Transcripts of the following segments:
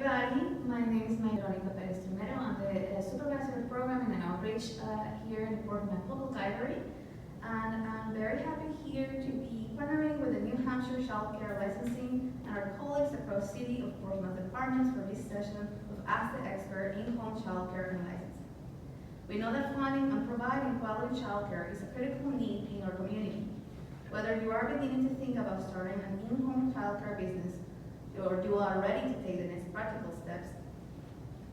everybody. My name is Veronica Perez-Tremero. I'm the supervisor of programming and outreach here in the Portsmouth Health Library. And I'm very happy here to be partnering with the New Hampshire Child Care Licensing and our colleagues across City of Portsmouth departments for this session of Ask the Expert in-home child care and licensing. We know that finding and providing quality child care is a critical need in our community. Whether you are beginning to think about starting an in-home child care business or you are ready to take the next practical steps,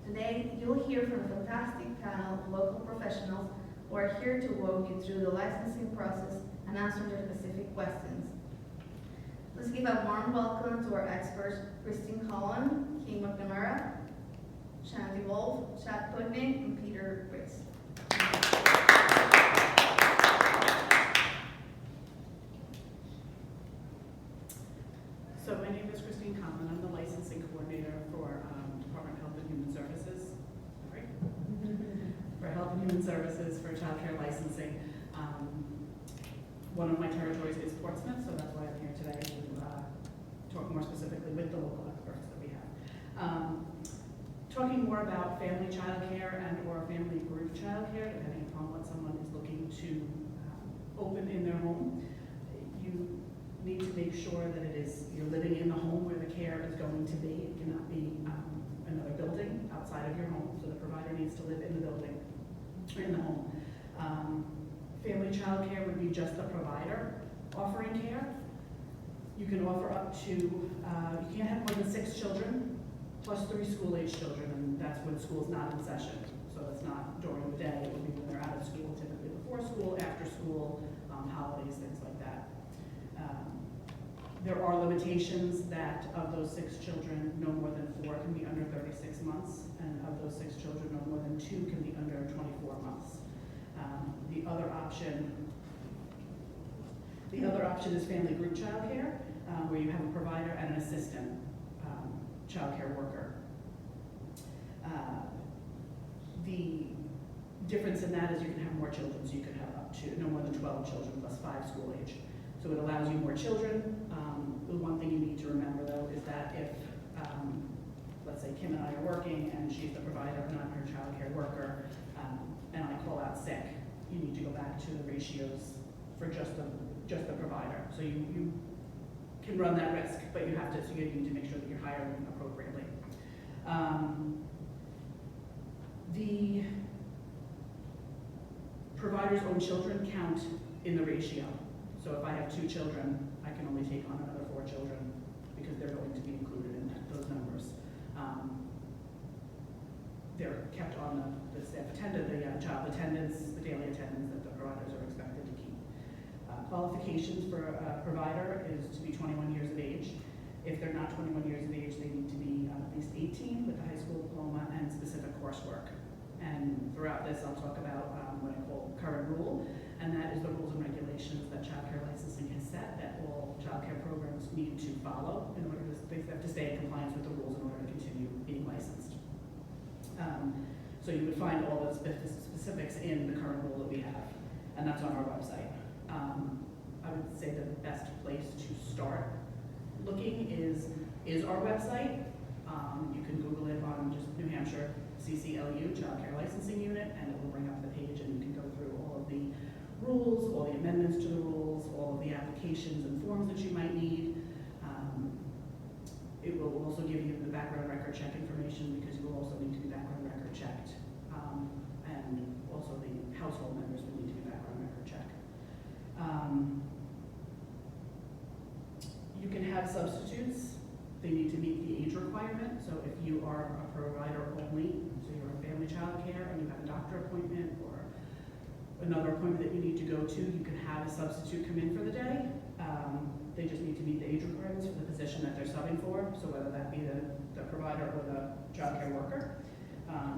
today you'll hear from a fantastic panel of local professionals who are here to walk you through the licensing process and answer your specific questions. Let's give a warm welcome to our experts, Christine Cullen, Kim McNamara, Shanti Wolf, Chad Putney, and Peter Ritz. So my name is Christine Cullen. I'm the licensing coordinator for Department of Health and Human Services. Sorry. For Health and Human Services for Child Care Licensing. One of my territories is Portsmouth, so that's why I'm here today to talk more specifically with the local experts that we have. Talking more about family child care and or family group child care, depending upon what someone is looking to open in their home. You need to make sure that you're living in the home where the care is going to be. It cannot be another building outside of your home, so the provider needs to live in the building, or in the home. Family child care would be just the provider offering care. You can offer up to, you can't have more than 6 children, plus 3 school-age children, and that's when school's not in session. So it's not during the day, it would be when they're out of school, typically before school, after school, holidays, things like that. There are limitations that of those 6 children, no more than 4 can be under 36 months, and of those 6 children, no more than 2 can be under 24 months. The other option is family group child care, where you have a provider and an assistant child care worker. The difference in that is you can have more children, so you can have up to no more than 12 children plus 5 school age. So it allows you more children. The one thing you need to remember though is that if, let's say Kim and I are working and she's the provider and I'm her child care worker, and I call out sick, you need to go back to the ratios for just the provider. So you can run that risk, but you have to, so you need to make sure that you're hiring appropriately. The provider's own children count in the ratio. So if I have 2 children, I can only take on another 4 children because they're going to be included in those numbers. They're kept on the staff attendant, the child attendance, the daily attendance that the providers are expected to keep. Qualifications for a provider is to be 21 years of age. If they're not 21 years of age, they need to be at least 18 with a high school diploma and specific coursework. And throughout this, I'll talk about what I call current rule, and that is the rules and regulations that Child Care Licensing has set that all child care programs need to follow in order to, they have to stay in compliance with the rules in order to continue being licensed. So you would find all the specifics in the current rule that we have, and that's on our website. I would say that the best place to start looking is our website. You can Google it on just New Hampshire CCLU, Child Care Licensing Unit, and it will bring up the page and you can go through all of the rules, all the amendments to the rules, all of the applications and forms that you might need. It will also give you the background record check information because you will also need to be background record checked. And also the household members will need to be background record checked. You can have substitutes. They need to meet the age requirement. So if you are a provider only, so you're a family child care and you have a doctor appointment or another appointment that you need to go to, you can have a substitute come in for the day. They just need to meet the age requirements for the position that they're subbing for, so whether that be the provider or the child care worker.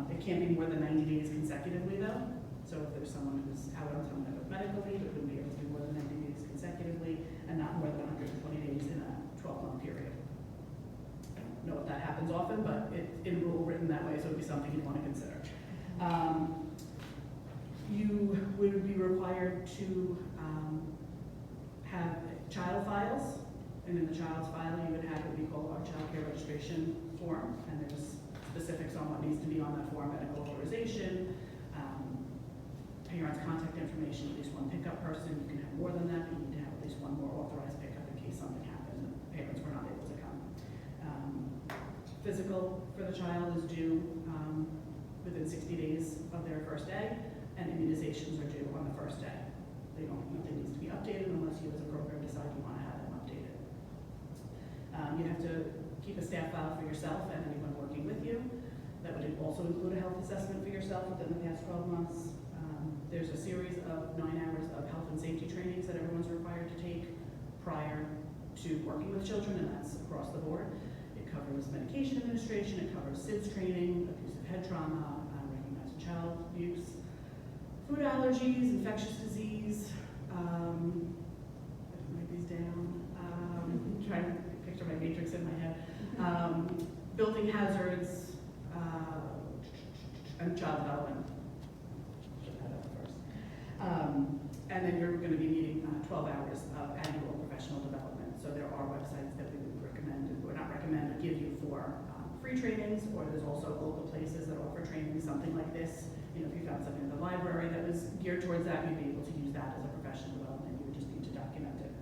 It can't be more than 90 days consecutively though. So if there's someone who's out on some type of medical leave, it wouldn't be able to do more than 90 days consecutively and not more than 120 days in a 12-month period. I don't know if that happens often, but it's in rule written that way, so it would be something you'd want to consider. You would be required to have child files, and in the child's file you would have what we call our child care registration registration form, and there's specifics on what needs to be on that form: medical authorization, parents' contact information, at least one pickup person. You can have more than that, but you need to have at least one more authorized pickup in case something happened and parents were not able to come. Physical for the child is due within 60 days of their first day, and immunizations are due on the first day. Nothing needs to be updated unless you as a program decide you want to have them updated. You have to keep a staff file for yourself and anyone working with you. That would also include a health assessment for yourself within the past 12 months. There's a series of 9 hours of health and safety trainings that everyone's required to take prior to working with children, and that's across the board. It covers medication administration, it covers SIDS training, abusive head trauma, recognizing child abuse, food allergies, infectious disease. I didn't write these down. I'm trying to picture my matrix in my head. Building hazards, and child development. Put that up first. And then you're going to be needing 12 hours of annual professional development. So there are websites that we would recommend, or not recommend, but give you for free trainings, or there's also local places that offer training, something like this. If you found something in the library that was geared towards that, you'd be able to use that as a professional development. You would just need to document it.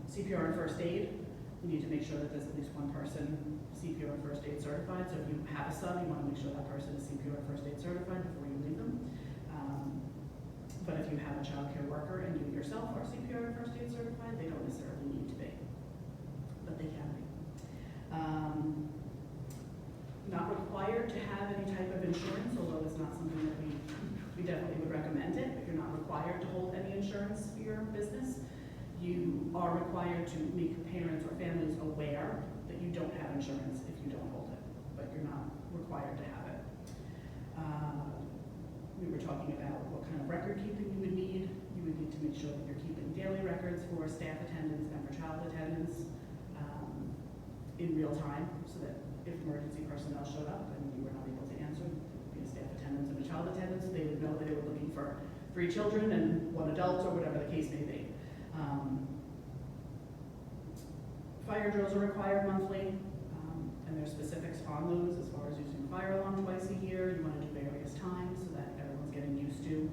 CPR and first aid. You need to make sure that there's at least one person CPR and first aid certified. So if you have a sub, you want to make sure that person is CPR and first aid certified before you leave them. But if you have a child care worker and you yourself are CPR and first aid certified, they don't necessarily need to be, but they can be. Not required to have any type of insurance, although it's not something that we definitely would recommend it, but you're not required to hold any insurance for your business. You are required to make parents or families aware that you don't have insurance if you don't hold it, but you're not required to have it. We were talking about what kind of record keeping you would need. You would need to make sure that you're keeping daily records for staff attendance and for child attendance in real time, so that if emergency personnel showed up and you were not able to answer, there would be a staff attendance and a child attendance. They would know that they were looking for 3 children and 1 adult, or whatever the case may be. Fire drills are required monthly, and there's specifics on those as far as using a fire alarm twice a year. You want to do various times so that everyone's getting used to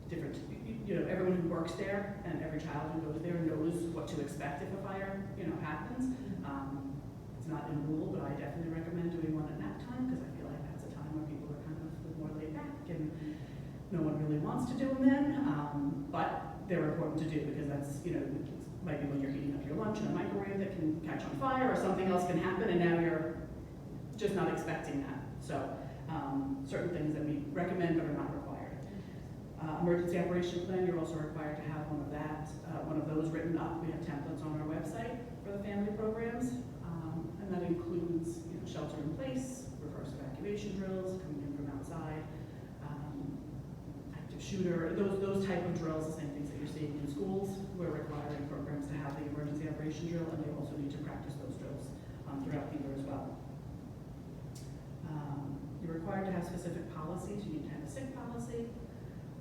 different, everyone who works there and every child who goes there knows what to expect if a fire, happens. It's not in rule, but I definitely recommend doing one at nap time, because I feel like that's a time where people are kind of more laid back and no one really wants to do them then. But they're important to do, because that's, might be when you're heating up your lunch in a microwave that can catch on fire, or something else can happen, and now you're just not expecting that. So certain things that we recommend but are not required. Emergency operation plan, you're also required to have one of those written up. We have templates on our website for the family programs, and that includes shelter in place, reverse evacuation drills, coming in from outside, active shooter, those type of drills, the same things that you're seeing in schools. We're requiring programs to have the emergency operation drill, and they also need to practice those drills throughout the year as well. You're required to have specific policies. You need to have a sick policy.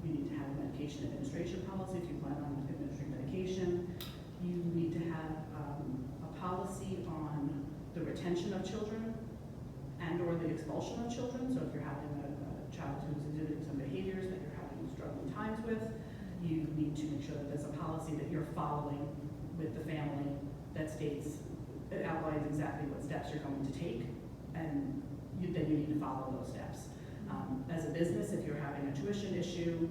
You need to have a medication administration policy if you plan on administering medication. You need to have a policy on the retention of children and or the expulsion of children. So if you're having a child who's exhibiting some behaviors that you're having struggling times with, you need to make sure that there's a policy that you're following with the family that states, it outlines exactly what steps you're going to take, and then you need to follow those steps. As a business, if you're having a tuition issue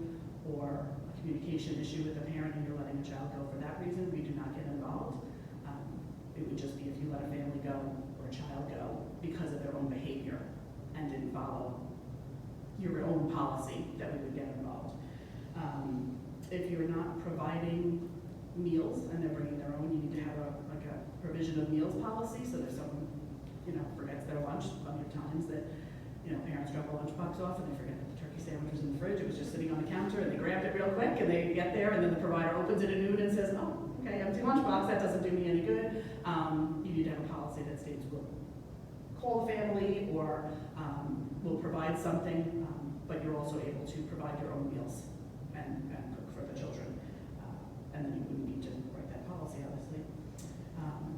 or a communication issue with a parent and you're letting a child go for that reason, we do not get involved. It would just be if you let a family go or a child go because of their own behavior and didn't follow your own policy, that we would get involved. If you're not providing meals and they're bringing their own, you need to have a provision of meals policy. So if someone forgets their lunch, plenty of times that parents drop a lunchbox off and they forget that the turkey sandwich was in the fridge. It was just sitting on the counter, and they grabbed it real quick, and they get there, and then the provider opens it at noon and says, "Oh, okay, empty lunchbox. That doesn't do me any good." You need to have a policy that states we'll call the family or we'll provide something, but you're also able to provide your own meals and cook for the children. And then you wouldn't need to write that policy, obviously.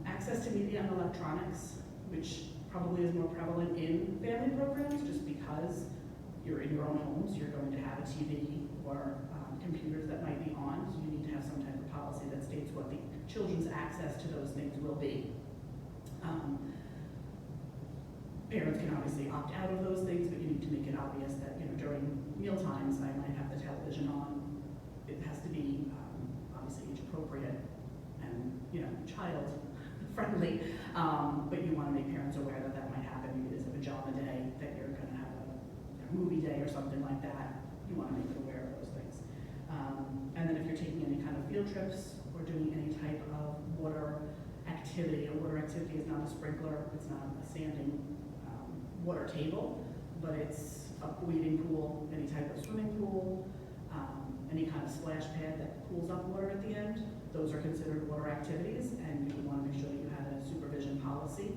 Access access to media and electronics, which probably is more prevalent in family programs, just because you're in your own homes, you're going to have a TV or computers that might be on, so you need to have some type of policy that states what the children's access to those things will be. Parents can obviously opt out of those things, but you need to make it obvious that, you know, during meal times, I might have the television on. It has to be obviously age appropriate and, you know, child friendly, but you want to make parents aware that that might happen. Maybe there's a pajama day, that you're going to have a movie day or something like that. You want to make them aware of those things. And then if you're taking any kind of field trips or doing any type of water activity, a water activity is not a sprinkler, it's not a sanding water table, but it's a wading pool, any type of swimming pool, any kind of splash pad that pools up water at the end. Those are considered water activities, and you would want to make sure that you had a supervision policy,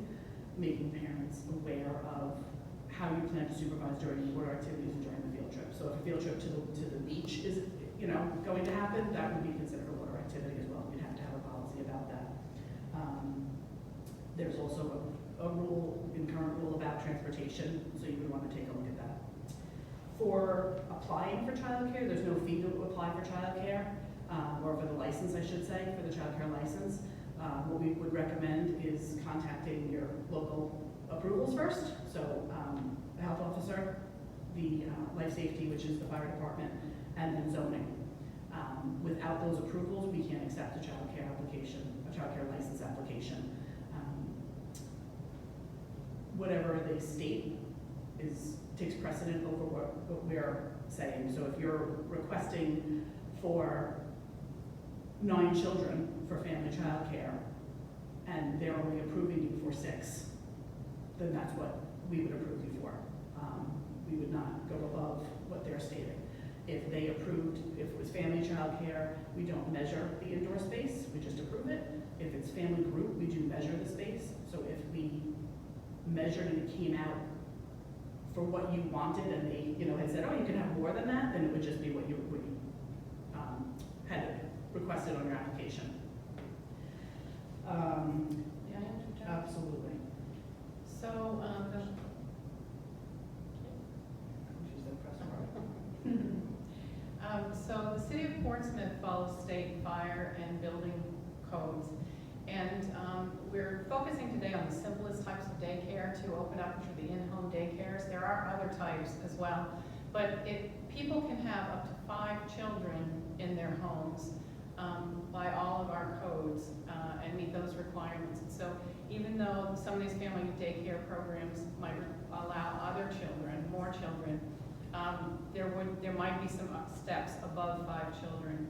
making parents aware of how you plan to supervise during the water activities and during the field trip. So if a field trip to the beach is, you know, going to happen, that would be considered a water activity as well. You'd have to have a policy about that. There's also a rule, current rule about transportation, so you would want to take a look at that. For applying for childcare, there's no fee to apply for childcare, or for the license, I should say, for the childcare license. What we would recommend is contacting your local approvals first. So the health officer, the life safety, which is the fire department, and then zoning. Without those approvals, we can't accept a childcare application, a childcare license application. Whatever they state takes precedent over what we're saying. So if you're requesting for 9 children for family child care and they're only approving you for 6, then that's what we would approve you for. We would not go above what they're stating. If they approved, if it was family child care, we don't measure the indoor space, we just approve it. If it's family group, we do measure the space. So if we measured and it came out for what you wanted and they, you know, had said, oh, you can have more than that, then it would just be what you had requested on your application. May I interject? Absolutely. So, She said press forward. so the city of Portsmouth follows state fire and building codes. And we're focusing today on the simplest types of daycare to open up, which are the in-home daycares. There are other types as well. But people can have up to 5 children in their homes by all of our codes and meet those requirements. And so even though some of these family daycare programs might allow other children, more children, there might be some steps above 5 children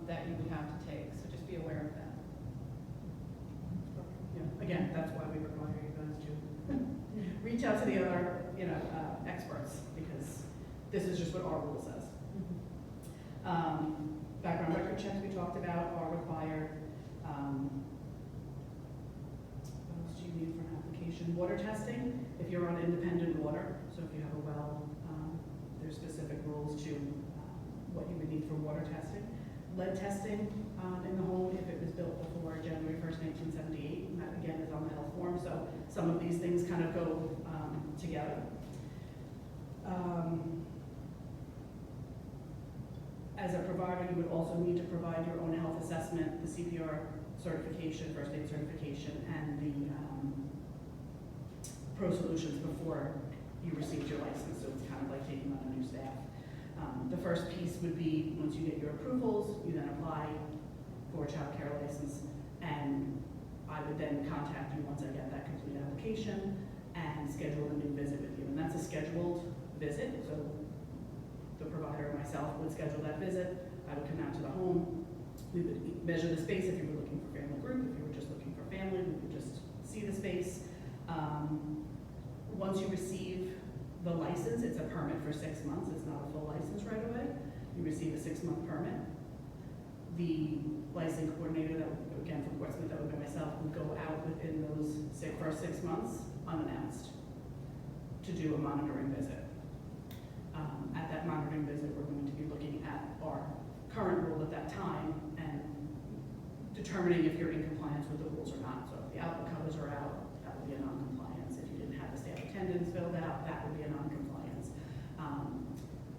that you would have to take. So just be aware of that. Yeah. Again, that's why we require you guys to reach out to the other, you know, experts, because this is just what our rule says. Background record checks we talked about are required. What else do you need for an application? Water testing, if you're on independent water, so if you have a well, there's specific rules to what you would need for water testing. Lead testing in the home if it was built before January 1st, 1978, and that again is on the health form, so some of these things kind of go together. As a provider, you would also need to provide your own health assessment, the CPR certification, first aid certification, and the Pro Solutions before you received your license, so it's kind of like taking on a new staff. The first piece would be, once you get your approvals, you then apply for a child care license, and I would then contact you once I get that complete application and schedule a new visit with you. And that's a scheduled visit, so the provider and myself would schedule that visit. I would come out to the home. We would measure the space if you were looking for family group. If you were just looking for family, we would just see the space. Once you receive the license, it's a permit for 6 months. It's not a full license right away. You receive a 6-month permit. The licensing coordinator, that would, again from Portsmouth, that would be myself, would go out within those first 6 months unannounced to do a monitoring visit. At that monitoring visit, we're going to be looking at our current rule at that time and determining if you're in compliance with the rules or not. So if the outlet covers are out, that would be a non-compliance. If you didn't have the staff attendance filled out, that would be a non-compliance.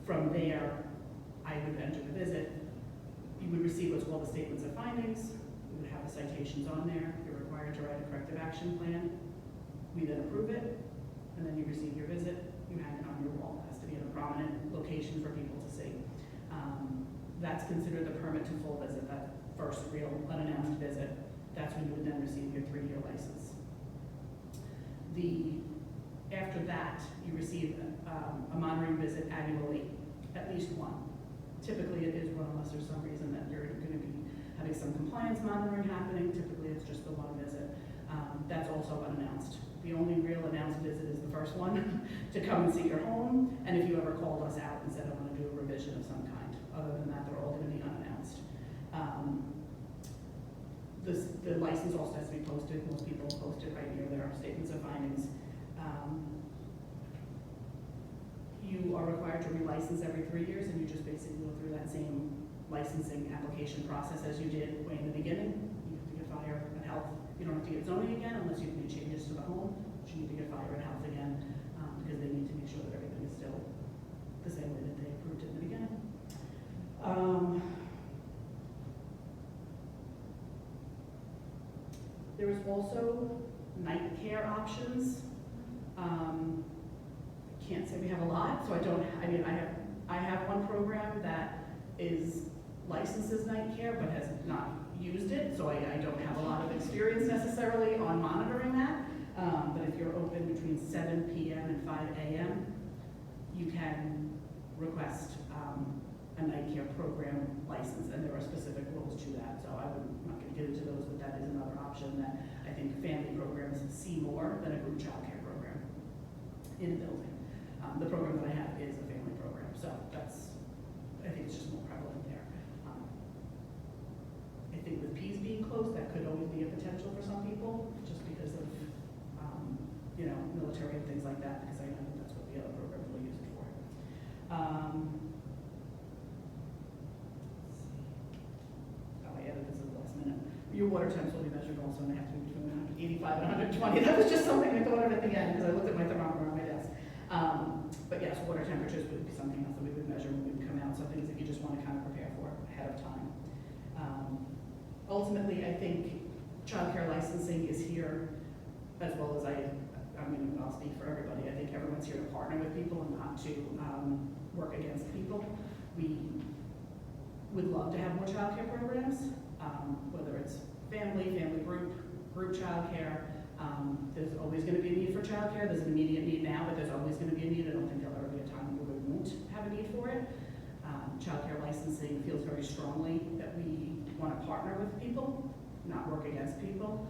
From there, I would enter the visit. You would receive what's called the statements of findings. We would have the citations on there. You're required to write a corrective action plan. We then approve it, and then you receive your visit. You hang it on your wall. It has to be in a prominent location for people to see. That's considered the permit to full visit, that first real unannounced visit. That's when you would then receive your 3-year license. After that, you receive a monitoring visit annually, at least one. Typically it is one unless there's some reason that you're going to be having some compliance monitoring happening. Typically it's just the one visit. That's also unannounced. The only real announced visit is the first one to come and see your home, and if you ever called us out and said, I want to do a revision of some kind. Other than that, they're all going to be unannounced. The license also has to be posted. Most people post it right near their statements of findings. You are required to relicense every 3 years, and you just basically go through that same licensing application process as you did way in the beginning. You have to get fire and health. You don't have to get zoning again unless you've made changes to the home, but you need to get fire and health again because they need to make sure that everything is still the same way that they approved it in the beginning. There is also night care options. Can't say we have a lot, so I have one program that is licenses night care but has not used it, so I don't have a lot of experience necessarily on monitoring that. But if you're open between 7 p.m. and 5 a.m., you can request a night care program license, and there are specific rules to that. So I'm not going to get into those, but that is another option that I think family programs see more than a group child care program in a building. The program that I have is a family program, so I think it's just more prevalent there. I think with P's being closed, that could always be a potential for some people, just because of military and things like that, because I know that's what the other programs will use it for. I added this at the last minute. Your water temps will be measured also, and they have to be between 185 and 120. That was just something I thought of at the end, because I looked at my thermometer on my desk. But yes, water temperatures would be something else that we would measure when we would come out, so things that you just want to kind of prepare for ahead of time. Ultimately, I think childcare licensing is here, as well as I'll speak for everybody. I think everyone's here to partner with people and not to work against people. We would love to have more childcare programs, whether it's family group childcare. There's always going to be a need for childcare. There's an immediate need now, but there's always going to be a need. I don't think there'll ever be a time where we won't have a need for it. Childcare licensing feels very strongly that we want to partner with people, not work against people.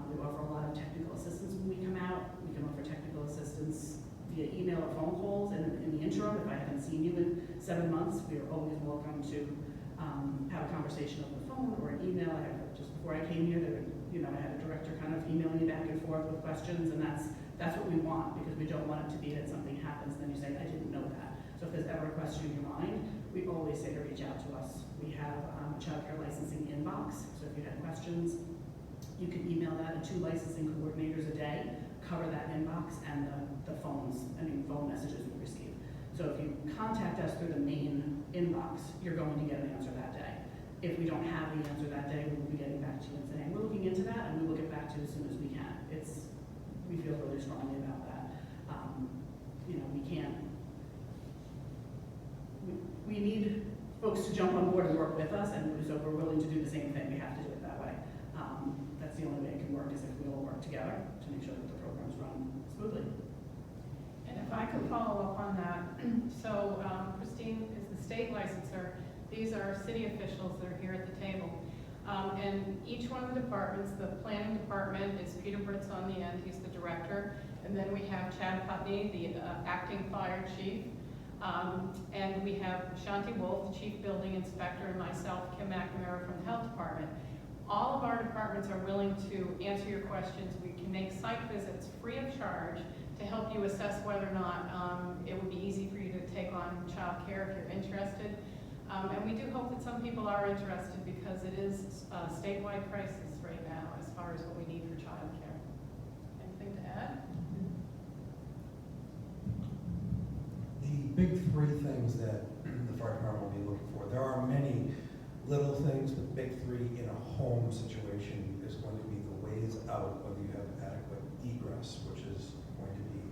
We offer a lot of technical assistance when we come out. We can offer technical assistance via email or phone calls, and in the interim, if I haven't seen you in 7 months, we are always welcome to have a conversation over the phone or an email. Just before I came here, I had a director kind of emailing me back and forth with questions, and that's what we want, because we don't want it to be that something happens and then you say, I didn't know that. So if there's ever a question in your mind, we always say to reach out to us. We have a childcare licensing inbox, so if you had questions, you can email that to 2 licensing coordinators a day, cover that inbox and the phone messages we receive. So if you contact us through the main inbox, you're going to get an answer that day. If we don't have the answer that day, we will be getting back to you and saying, we're looking into that, and we will get back to you as soon as we can. We feel really strongly about that. We need folks to jump on board and work with us, and so if we're willing to do the same thing, we have to do it that way. That's the only way it can work, is if we all work together to make sure that the programs run smoothly. And if I could follow up on that, so Christine is the state licensor. These are city officials that are here at the table. And each one of the departments, the planning department is Peter Britz on the end, he's the director. And then we have Chad Putney, the acting fire chief. And we have Shanti Wolf, the chief building inspector, and myself, Kim McNamara from the health department. All of our departments are willing to answer your questions. We can make site visits free of charge to help you assess whether or not it would be easy for you to take on child care if you're interested. And we do hope that some people are interested because it is a statewide crisis right now as far as what we need for childcare. Anything to add? The big three things that the fire department will be looking for, there are many little things, but big three in a home situation is going to be the ways out, whether you have adequate egress, which is going to be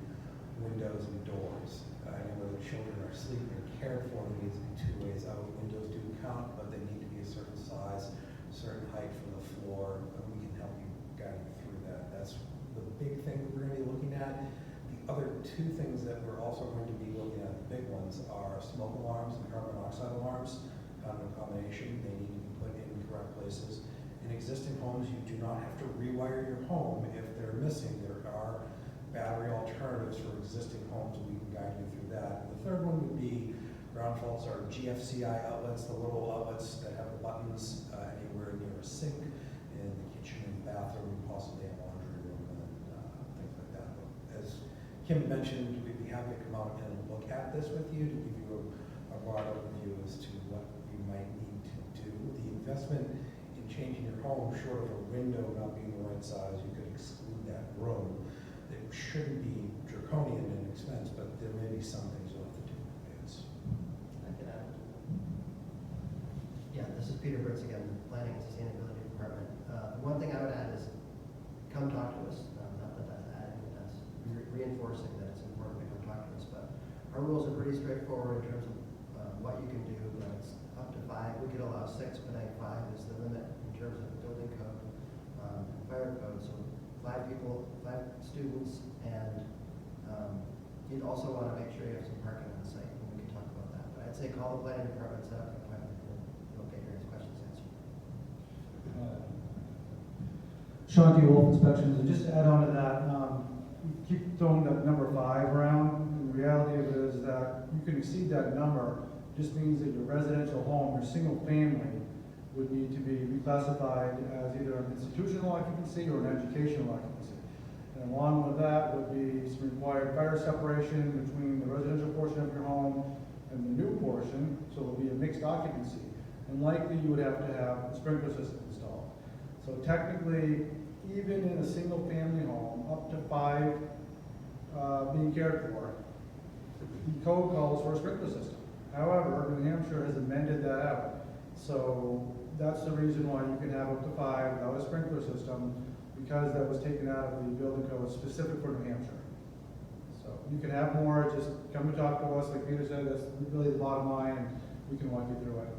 windows and doors. And whether children are sleeping or cared for, there needs to be two ways out. Windows do count, but they need to be a certain size, certain height from the floor, and we can help you guide you through that. That's the big thing that we're going to be looking at. The other two things that we're also going to be looking at, the big ones, are smoke alarms and carbon monoxide alarms. Kind of a combination. They need to be put in correct places. In existing homes, you do not have to rewire your home if they're missing. There are battery alternatives for existing homes. We can guide you through that. And the third one would be ground faults are GFCI outlets, the little outlets that have the buttons anywhere near a sink in the kitchen and bathroom, possibly a laundry room, and things like that. But as Kim mentioned, we'd be happy to come out and look at this with you to give you a broad overview as to what you might need to do. The investment in changing your home, short of a window not being the right size, you could exclude that room. It shouldn't be draconian in expense, but there may be some things you'll have to do in advance. I can add. Yeah, this is Peter Britz again, Planning and Sustainability Department. The one thing I would add is come talk to us. Not that that's adding, that's reinforcing that it's important to come talk to us. But our rules are pretty straightforward in terms of what you can do. It's up to 5. We could allow 6, but I think 5 is the limit in terms of building code and fire code. So 5 people, 5 students, and you'd also want to make sure you have some parking on the site, and we can talk about that. But I'd say call the planning department, set up an appointment, and you'll get your questions answered. Sean D. Wolf Inspections, and just to add on to that, you keep throwing that number 5 around, and the reality of it is that you can exceed that number. It just means that your residential home, your single family, would need to be reclassified as either an institutional occupancy or an educational occupancy. And along with that would be some required fire separation between the residential portion of your home and the new portion, so it will be a mixed occupancy. And likely you would have to have a sprinkler system installed. So technically, even in a single family home, up to 5 being cared for, the code calls for a sprinkler system. However, New Hampshire has amended that out. So that's the reason why you can have up to 5 without a sprinkler system, because that was taken out of the building code specific for New Hampshire. So you can have more, just come and talk to us. Like Peter said, that's really the bottom line, and we can walk you through it.